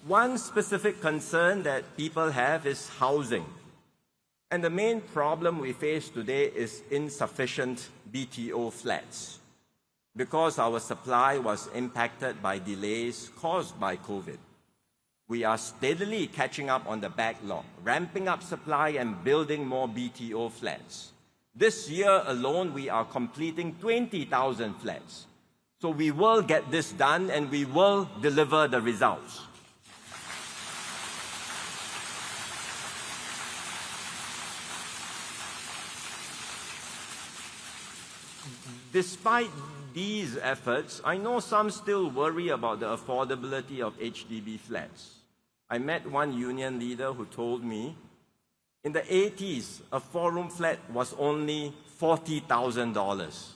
One specific concern that people have is housing. And the main problem we face today is insufficient BTO flats because our supply was impacted by delays caused by COVID. We are steadily catching up on the backlog, ramping up supply and building more BTO flats. This year alone, we are completing 20,000 flats. So we will get this done and we will deliver the results. Despite these efforts, I know some still worry about the affordability of HDB flats. I met one union leader who told me in the 80s, a 4-room flat was only $40,000.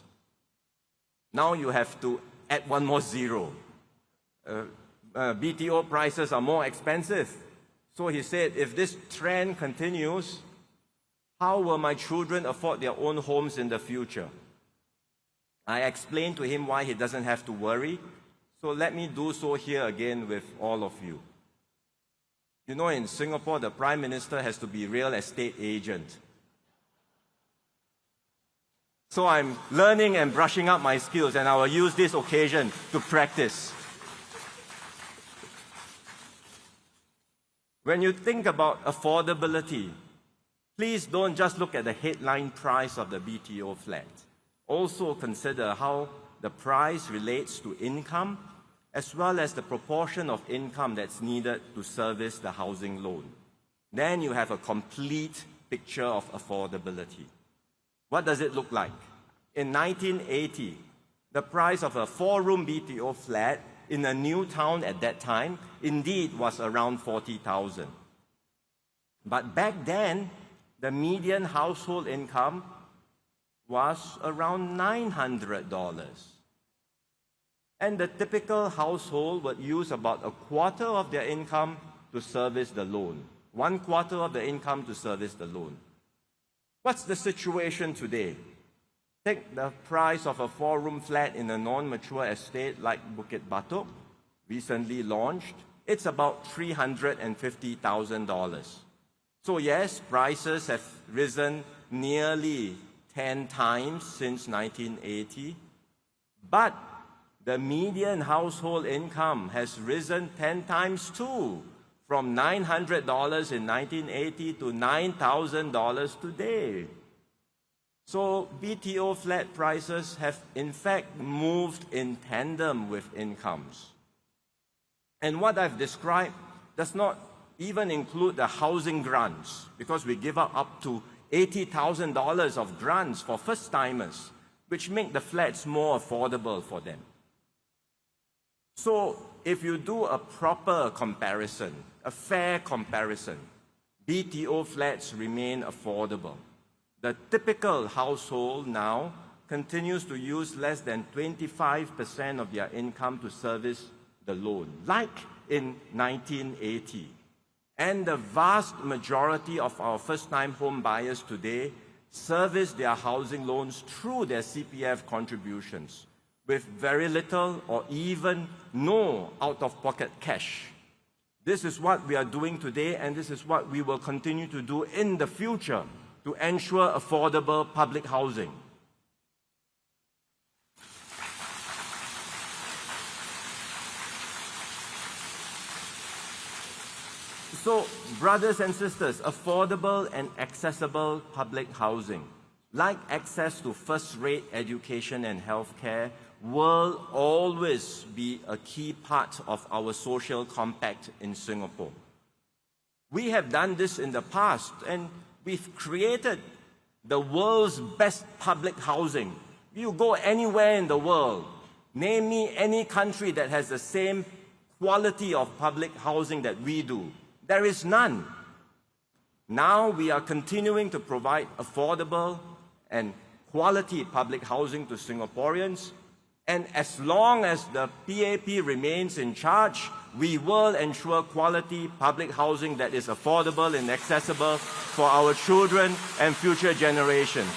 Now you have to add one more zero. BTO prices are more expensive. So he said, if this trend continues, how will my children afford their own homes in the future? I explained to him why he doesn't have to worry. So let me do so here again with all of you. You know, in Singapore, the Prime Minister has to be real estate agent. So I'm learning and brushing up my skills, and I will use this occasion to practice. When you think about affordability, please don't just look at the headline price of the BTO flat. Also consider how the price relates to income, as well as the proportion of income that's needed to service the housing loan. Then you have a complete picture of affordability. What does it look like? In 1980, the price of a 4-room BTO flat in a new town at that time indeed was around $40,000. But back then, the median household income was around $900. And the typical household would use about a quarter of their income to service the loan. 1/4 of the income to service the loan. What's the situation today? Take the price of a 4-room flat in a non-mature estate like Bukit Batok, recently launched. It's about $350,000. So yes, prices have risen nearly 10 times since 1980, but the median household income has risen 10 times too, from $900 in 1980 to $9,000 today. So BTO flat prices have in fact moved in tandem with incomes. And what I've described does not even include the housing grants, because we give out up to $80,000 of grants for first-timers, which make the flats more affordable for them. So if you do a proper comparison, a fair comparison, BTO flats remain affordable. The typical household now continues to use less than 25% of their income to service the loan, like in 1980. And the vast majority of our first-time home buyers today service their housing loans through their CPF contributions, with very little or even no out-of-pocket cash. This is what we are doing today, and this is what we will continue to do in the future to ensure affordable public housing. So, brothers and sisters, affordable and accessible public housing, like access to first-rate education and healthcare, will always be a key part of our social compact in Singapore. We have done this in the past, and we've created the world's best public housing. You go anywhere in the world, name me any country that has the same quality of public housing that we do. There is none. Now we are continuing to provide affordable and quality public housing to Singaporeans, and as long as the PAP remains in charge, we will ensure quality public housing that is affordable and accessible for our children and future generations.